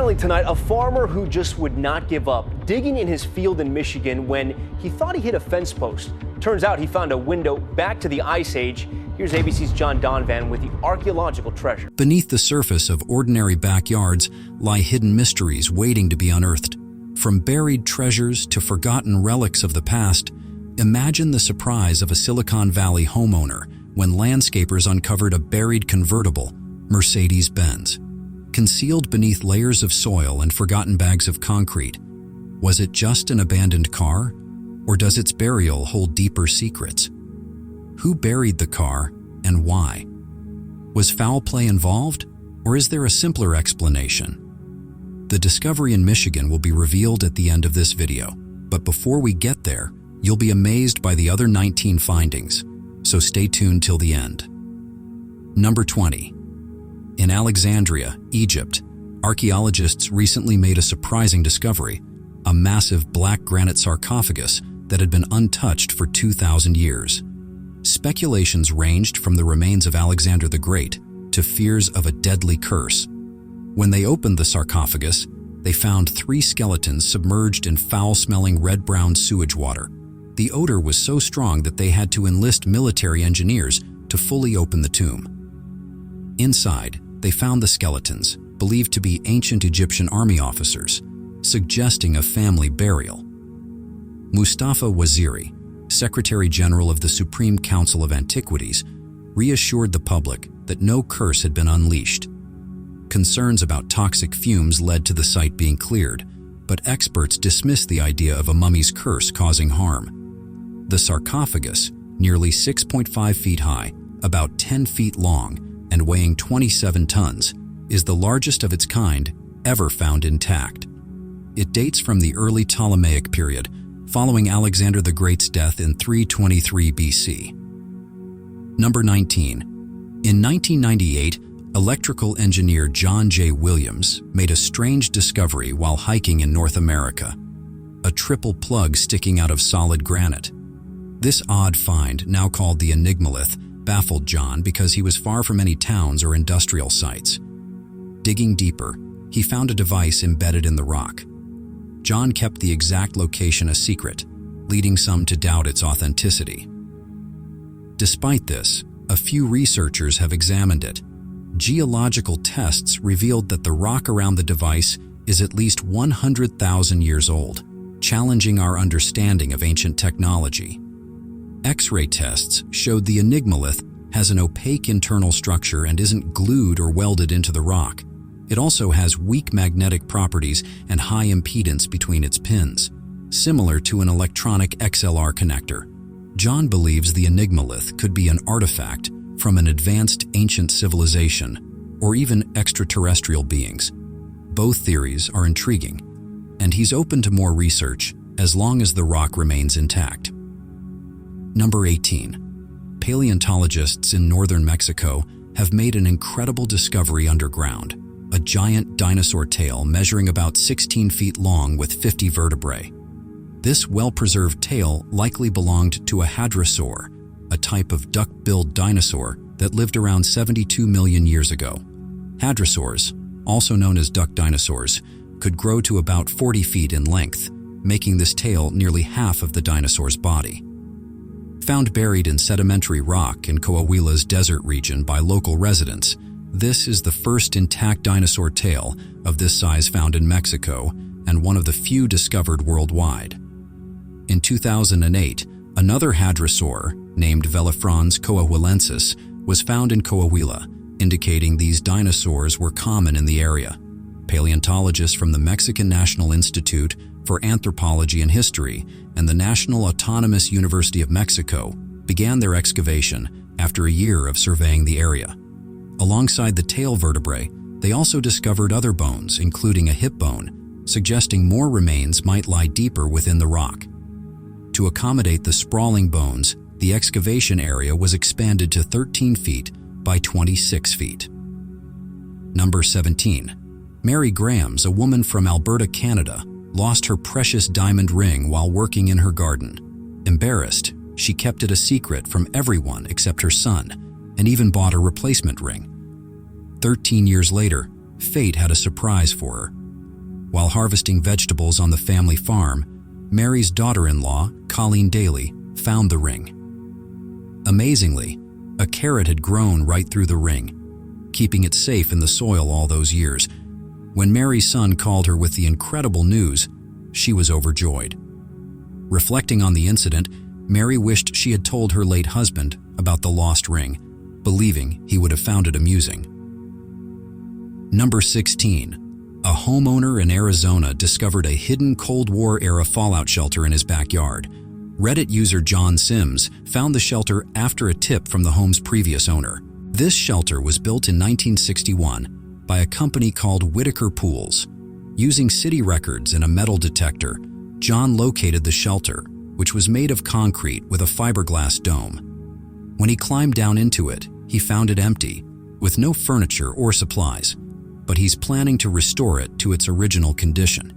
finally tonight, a farmer who just would not give up, digging in his field in Michigan when he thought he hit a fence post. Turns out he found a window back to the Ice Age. Here's ABC's John Donvan with the archaeological treasure. Beneath the surface of ordinary backyards lie hidden mysteries waiting to be unearthed. From buried treasures to forgotten relics of the past, imagine the surprise of a Silicon Valley homeowner when landscapers uncovered a buried convertible, Mercedes-Benz. Concealed beneath layers of soil and forgotten bags of concrete, was it just an abandoned car? Or does its burial hold deeper secrets? Who buried the car and why? Was foul play involved, or is there a simpler explanation? The discovery in Michigan will be revealed at the end of this video, but before we get there, you'll be amazed by the other 19 findings, so stay tuned till the end. Number 20. In Alexandria, Egypt, archaeologists recently made a surprising discovery, a massive black granite sarcophagus that had been untouched for 2,000 years. Speculations ranged from the remains of Alexander the Great to fears of a deadly curse. When they opened the sarcophagus, they found 3 skeletons submerged in foul-smelling red-brown sewage water. The odor was so strong that they had to enlist military engineers to fully open the tomb. Inside, they found the skeletons, believed to be ancient Egyptian army officers, suggesting a family burial. Mustafa Waziri, Secretary General of the Supreme Council of Antiquities, reassured the public that no curse had been unleashed. Concerns about toxic fumes led to the site being cleared, but experts dismissed the idea of a mummy's curse causing harm. The sarcophagus, nearly 6.5 feet high, about 10 feet long, and weighing 27 tons, is the largest of its kind ever found intact. It dates from the early Ptolemaic period, following Alexander the Great's death in 323 BC. Number 19. In 1998, electrical engineer John J. Williams made a strange discovery while hiking in North America: a triple plug sticking out of solid granite. This odd find, now called the Enigmalith, baffled John because he was far from any towns or industrial sites. Digging deeper, he found a device embedded in the rock. John kept the exact location a secret, leading some to doubt its authenticity. Despite this, a few researchers have examined it. Geological tests revealed that the rock around the device is at least 100,000 years old, challenging our understanding of ancient technology. X-ray tests showed the Enigmalith has an opaque internal structure and isn't glued or welded into the rock. It also has weak magnetic properties and high impedance between its pins, similar to an electronic XLR connector. John believes the Enigmalith could be an artifact from an advanced ancient civilization or even extraterrestrial beings. Both theories are intriguing, and he's open to more research as long as the rock remains intact. Number 18. Paleontologists in northern Mexico have made an incredible discovery underground: a giant dinosaur tail measuring about 16 feet long with 50 vertebrae. This well-preserved tail likely belonged to a hadrosaur, a type of duck-billed dinosaur that lived around 72 million years ago. Hadrosaurs, also known as duck dinosaurs, could grow to about 40 feet in length, making this tail nearly half of the dinosaur's body. Found buried in sedimentary rock in Coahuila's desert region by local residents, this is the first intact dinosaur tail of this size found in Mexico and one of the few discovered worldwide. In 2008, another hadrosaur, named Velafrons coahuilensis, was found in Coahuila, indicating these dinosaurs were common in the area. Paleontologists from the Mexican National Institute for Anthropology and History and the National Autonomous University of Mexico began their excavation after a year of surveying the area. Alongside the tail vertebrae, they also discovered other bones, including a hip bone, suggesting more remains might lie deeper within the rock. To accommodate the sprawling bones, the excavation area was expanded to 13 feet by 26 feet. Number 17. Mary Grahams, a woman from Alberta, Canada, lost her precious diamond ring while working in her garden. Embarrassed, she kept it a secret from everyone except her son, and even bought a replacement ring. 13 years later, fate had a surprise for her. While harvesting vegetables on the family farm, Mary's daughter-in-law, Colleen Daly, found the ring. Amazingly, a carrot had grown right through the ring, keeping it safe in the soil all those years. When Mary's son called her with the incredible news, she was overjoyed. Reflecting on the incident, Mary wished she had told her late husband about the lost ring, believing he would have found it amusing. Number 16. A homeowner in Arizona discovered a hidden Cold War-era fallout shelter in his backyard. Reddit user John Sims found the shelter after a tip from the home's previous owner. This shelter was built in 1961 by a company called Whitaker Pools. Using city records and a metal detector, John located the shelter, which was made of concrete with a fiberglass dome. When he climbed down into it, he found it empty, with no furniture or supplies, but he's planning to restore it to its original condition.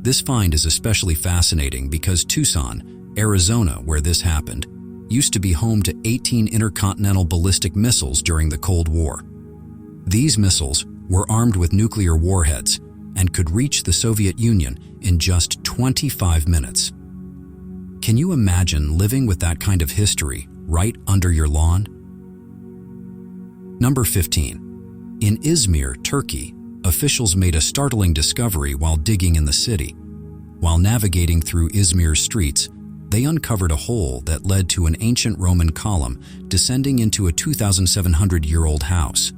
This find is especially fascinating because Tucson, Arizona, where this happened, used to be home to 18 intercontinental ballistic missiles during the Cold War. These missiles were armed with nuclear warheads and could reach the Soviet Union in just 25 minutes. Can you imagine living with that kind of history right under your lawn? Number 15. In Izmir, Turkey, officials made a startling discovery while digging in the city. While navigating through Izmir's streets, they uncovered a hole that led to an ancient Roman column descending into a 2,700-year-old house.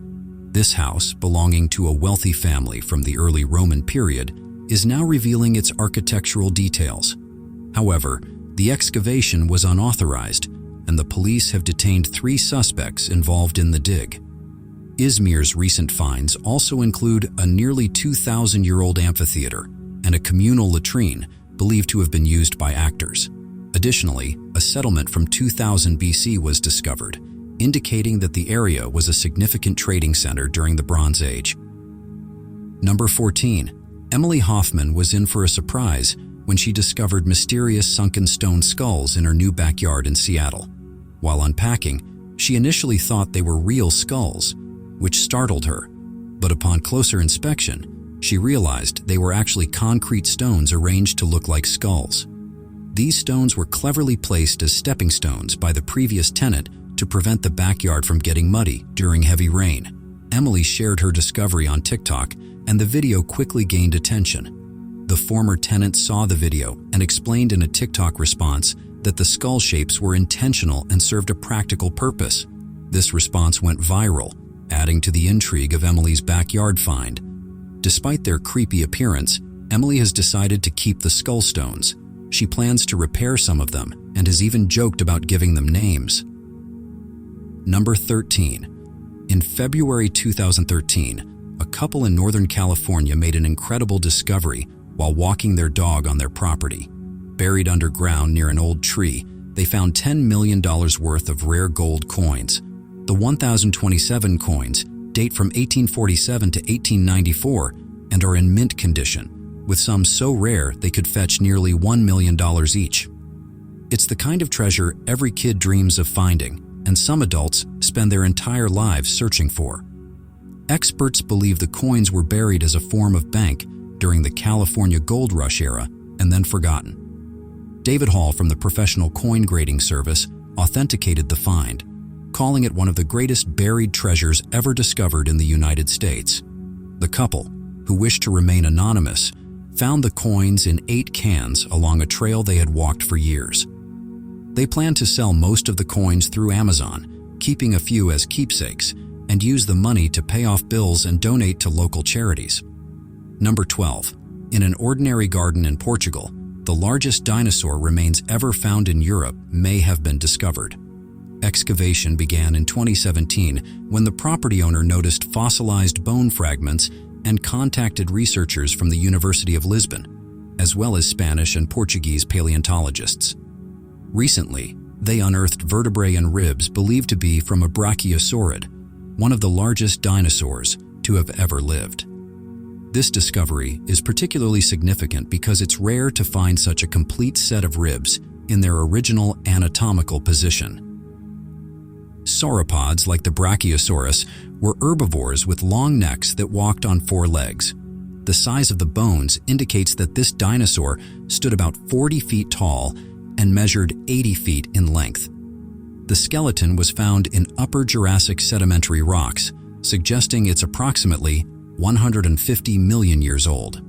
This house, belonging to a wealthy family from the early Roman period, is now revealing its architectural details. However, the excavation was unauthorized, and the police have detained 3 suspects involved in the dig. Izmir's recent finds also include a nearly 2,000-year-old amphitheater and a communal latrine believed to have been used by actors. Additionally, a settlement from 2000 BC was discovered, indicating that the area was a significant trading center during the Bronze Age. Number 14. Emily Hoffman was in for a surprise when she discovered mysterious sunken stone skulls in her new backyard in Seattle. While unpacking, she initially thought they were real skulls, which startled her, but upon closer inspection, she realized they were actually concrete stones arranged to look like skulls. These stones were cleverly placed as stepping stones by the previous tenant to prevent the backyard from getting muddy during heavy rain. Emily shared her discovery on TikTok, and the video quickly gained attention. The former tenant saw the video and explained in a TikTok response that the skull shapes were intentional and served a practical purpose. This response went viral, adding to the intrigue of Emily's backyard find. Despite their creepy appearance, Emily has decided to keep the skull stones. She plans to repair some of them and has even joked about giving them names. Number 13. In February 2013, a couple in Northern California made an incredible discovery while walking their dog on their property. Buried underground near an old tree, they found $10 million worth of rare gold coins. The 1,027 coins date from 1847 to 1894 and are in mint condition, with some so rare they could fetch nearly $1 million each. It's the kind of treasure every kid dreams of finding, and some adults spend their entire lives searching for. Experts believe the coins were buried as a form of bank during the California Gold Rush era and then forgotten. David Hall from the Professional Coin Grading Service authenticated the find, calling it one of the greatest buried treasures ever discovered in the United States. The couple, who wished to remain anonymous, found the coins in 8 cans along a trail they had walked for years. They plan to sell most of the coins through Amazon, keeping a few as keepsakes, and use the money to pay off bills and donate to local charities. Number 12. In an ordinary garden in Portugal, the largest dinosaur remains ever found in Europe may have been discovered. Excavation began in 2017 when the property owner noticed fossilized bone fragments and contacted researchers from the University of Lisbon, as well as Spanish and Portuguese paleontologists. Recently, they unearthed vertebrae and ribs believed to be from a brachiosaurid, one of the largest dinosaurs to have ever lived. This discovery is particularly significant because it's rare to find such a complete set of ribs in their original anatomical position. Sauropods like the Brachiosaurus were herbivores with long necks that walked on 4 legs. The size of the bones indicates that this dinosaur stood about 40 feet tall and measured 80 feet in length. The skeleton was found in Upper Jurassic sedimentary rocks, suggesting it's approximately 150 million years old.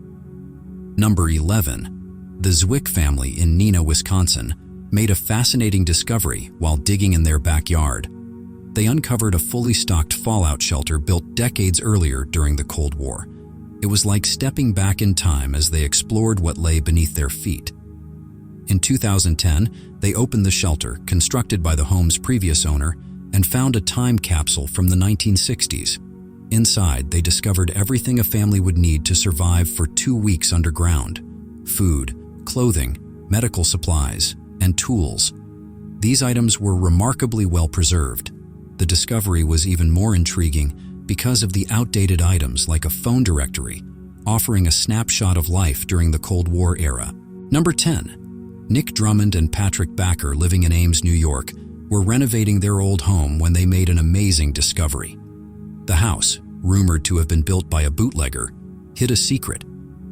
Number 11. The Zwick family in Neenah, Wisconsin, made a fascinating discovery while digging in their backyard. They uncovered a fully stocked fallout shelter built decades earlier during the Cold War. It was like stepping back in time as they explored what lay beneath their feet. In 2010, they opened the shelter, constructed by the home's previous owner, and found a time capsule from the 1960s. Inside, they discovered everything a family would need to survive for 2 weeks underground: food, clothing, medical supplies, and tools. These items were remarkably well preserved. The discovery was even more intriguing because of the outdated items like a phone directory, offering a snapshot of life during the Cold War era. Number 10. Nick Drummond and Patrick Backer, living in Ames, New York, were renovating their old home when they made an amazing discovery. The house, rumored to have been built by a bootlegger, hid a secret: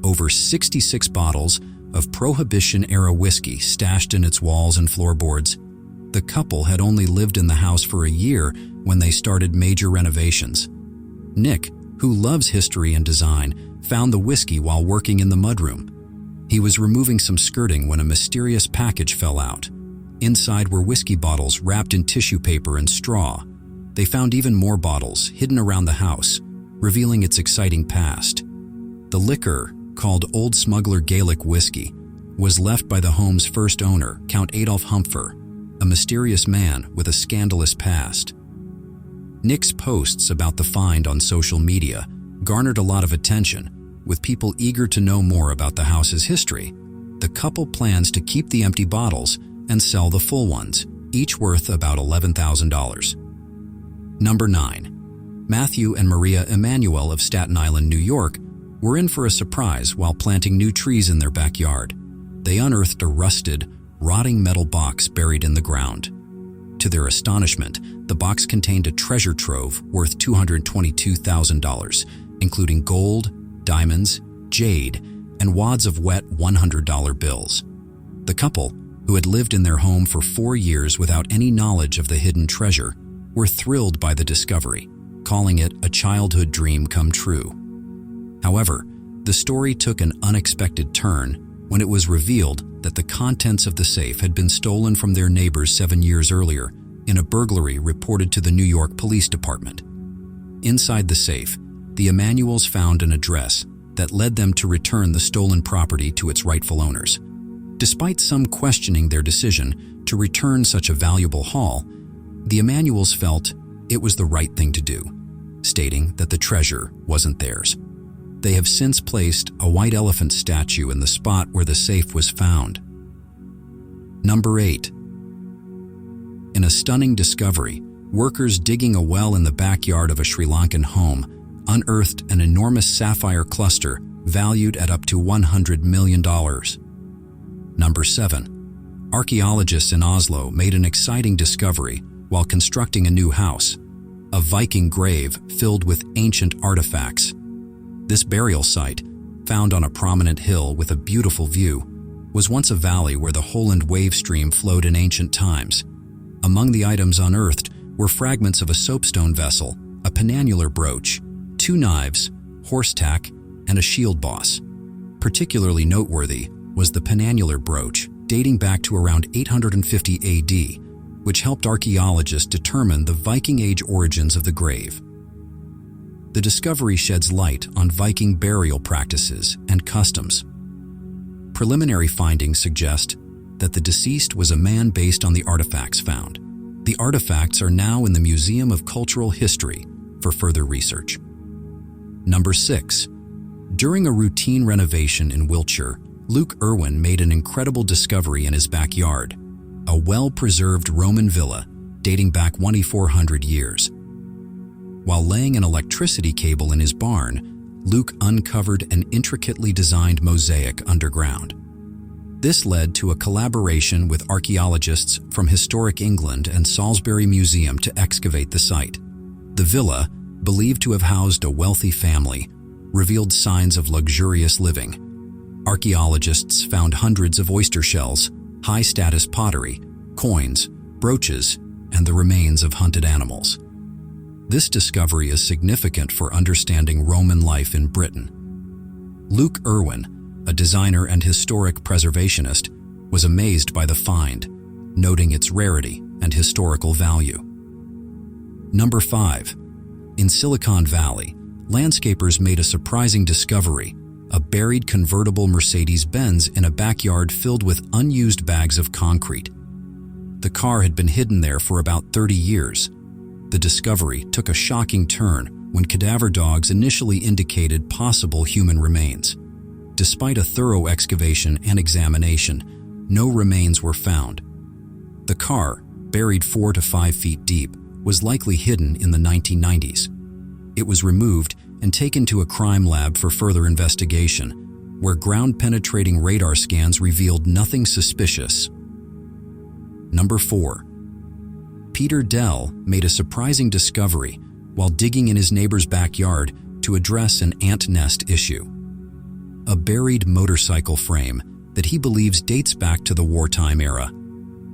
over 66 bottles of Prohibition-era whiskey stashed in its walls and floorboards. The couple had only lived in the house for a year when they started major renovations. Nick, who loves history and design, found the whiskey while working in the mudroom. He was removing some skirting when a mysterious package fell out. Inside were whiskey bottles wrapped in tissue paper and straw. They found even more bottles hidden around the house, revealing its exciting past. The liquor, called Old Smuggler Gaelic whiskey, was left by the home's first owner, Count Adolf Humpfer, a mysterious man with a scandalous past. Nick's posts about the find on social media garnered a lot of attention, with people eager to know more about the house's history. The couple plans to keep the empty bottles and sell the full ones, each worth about $11,000. Number 9. Matthew and Maria Emanuel of Staten Island, New York, were in for a surprise while planting new trees in their backyard. They unearthed a rusted, rotting metal box buried in the ground. To their astonishment, the box contained a treasure trove worth $222,000, including gold, diamonds, jade, and wads of wet $100 bills. The couple, who had lived in their home for 4 years without any knowledge of the hidden treasure, were thrilled by the discovery, calling it a childhood dream come true. However, the story took an unexpected turn when it was revealed that the contents of the safe had been stolen from their neighbors 7 years earlier in a burglary reported to the New York Police Department. Inside the safe, the Emanuels found an address that led them to return the stolen property to its rightful owners. Despite some questioning their decision to return such a valuable haul, the Emanuels felt it was the right thing to do, stating that the treasure wasn't theirs. They have since placed a white elephant statue in the spot where the safe was found. Number 8. In a stunning discovery, workers digging a well in the backyard of a Sri Lankan home unearthed an enormous sapphire cluster valued at up to $100 million. Number 7. Archaeologists in Oslo made an exciting discovery while constructing a new house: a Viking grave filled with ancient artifacts. This burial site, found on a prominent hill with a beautiful view, was once a valley where the Holland wave stream flowed in ancient times. Among the items unearthed were fragments of a soapstone vessel, a penannular brooch, 2 knives, horse tack, and a shield boss. Particularly noteworthy was the penannular brooch, dating back to around 850 AD, which helped archaeologists determine the Viking Age origins of the grave. The discovery sheds light on Viking burial practices and customs. Preliminary findings suggest that the deceased was a man based on the artifacts found. The artifacts are now in the Museum of Cultural History for further research. Number 6. During a routine renovation in Wiltshire, Luke Irwin made an incredible discovery in his backyard: a well-preserved Roman villa dating back 2,400 years. While laying an electricity cable in his barn, Luke uncovered an intricately designed mosaic underground. This led to a collaboration with archaeologists from Historic England and Salisbury Museum to excavate the site. The villa, believed to have housed a wealthy family, revealed signs of luxurious living. Archaeologists found hundreds of oyster shells, high-status pottery, coins, brooches, and the remains of hunted animals. This discovery is significant for understanding Roman life in Britain. Luke Irwin, a designer and historic preservationist, was amazed by the find, noting its rarity and historical value. Number 5. In Silicon Valley, landscapers made a surprising discovery: a buried convertible Mercedes-Benz in a backyard filled with unused bags of concrete. The car had been hidden there for about 30 years. The discovery took a shocking turn when cadaver dogs initially indicated possible human remains. Despite a thorough excavation and examination, no remains were found. The car, buried 4 to 5 feet deep, was likely hidden in the 1990s. It was removed and taken to a crime lab for further investigation, where ground-penetrating radar scans revealed nothing suspicious. Number 4. Peter Dell made a surprising discovery while digging in his neighbor's backyard to address an ant nest issue. A buried motorcycle frame that he believes dates back to the wartime era.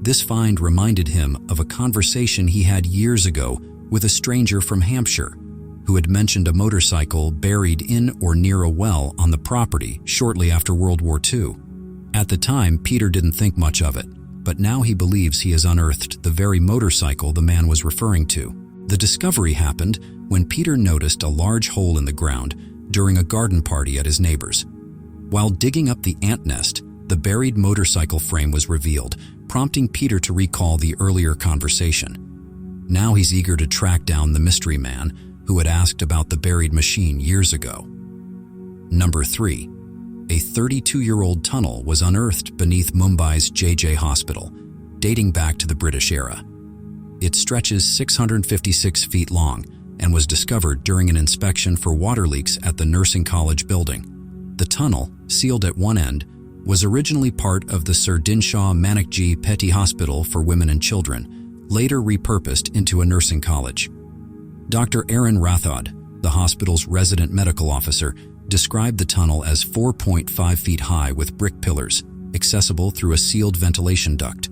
This find reminded him of a conversation he had years ago with a stranger from Hampshire who had mentioned a motorcycle buried in or near a well on the property shortly after World War II. At the time, Peter didn't think much of it, but now he believes he has unearthed the very motorcycle the man was referring to. The discovery happened when Peter noticed a large hole in the ground during a garden party at his neighbor's. While digging up the ant nest, the buried motorcycle frame was revealed, prompting Peter to recall the earlier conversation. Now he's eager to track down the mystery man who had asked about the buried machine years ago. Number 3. A 32-year-old tunnel was unearthed beneath Mumbai's JJ Hospital, dating back to the British era. It stretches 656 feet long and was discovered during an inspection for water leaks at the nursing college building. The tunnel, sealed at one end, was originally part of the Sir Dinshaw Manakji Petty Hospital for Women and Children, later repurposed into a nursing college. Dr. Aaron Rathod, the hospital's resident medical officer, described the tunnel as 4.5 feet high with brick pillars, accessible through a sealed ventilation duct.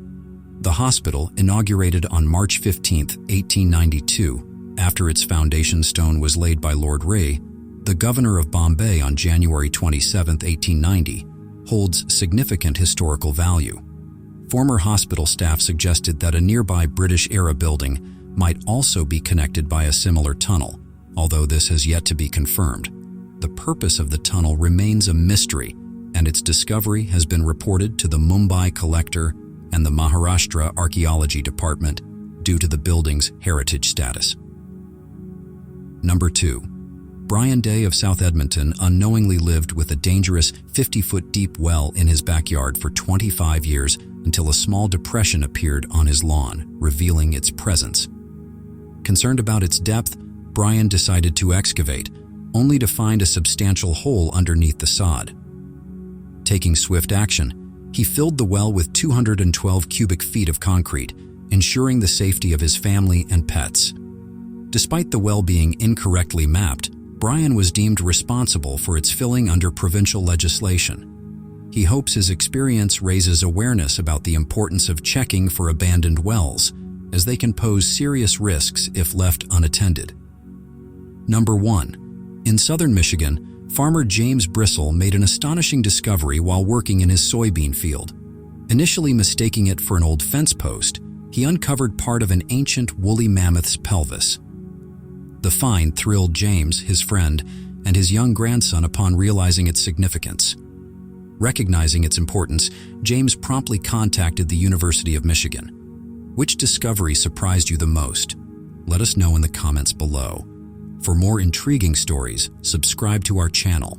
The hospital, inaugurated on March 15, 1892, after its foundation stone was laid by Lord Ray, the governor of Bombay on January 27, 1890, holds significant historical value. Former hospital staff suggested that a nearby British-era building might also be connected by a similar tunnel, although this has yet to be confirmed. The purpose of the tunnel remains a mystery, and its discovery has been reported to the Mumbai Collector and the Maharashtra Archaeology Department due to the building's heritage status. Number 2. Brian Day of South Edmonton unknowingly lived with a dangerous 50-foot deep well in his backyard for 25 years until a small depression appeared on his lawn, revealing its presence. Concerned about its depth, Brian decided to excavate, only to find a substantial hole underneath the sod. Taking swift action, he filled the well with 212 cubic feet of concrete, ensuring the safety of his family and pets. Despite the well being incorrectly mapped, Brian was deemed responsible for its filling under provincial legislation. He hopes his experience raises awareness about the importance of checking for abandoned wells, as they can pose serious risks if left unattended. Number 1. In southern Michigan, farmer James Brissell made an astonishing discovery while working in his soybean field. Initially mistaking it for an old fence post, he uncovered part of an ancient woolly mammoth's pelvis. The find thrilled James, his friend, and his young grandson upon realizing its significance. Recognizing its importance, James promptly contacted the University of Michigan. Which discovery surprised you the most? Let us know in the comments below. For more intriguing stories, subscribe to our channel.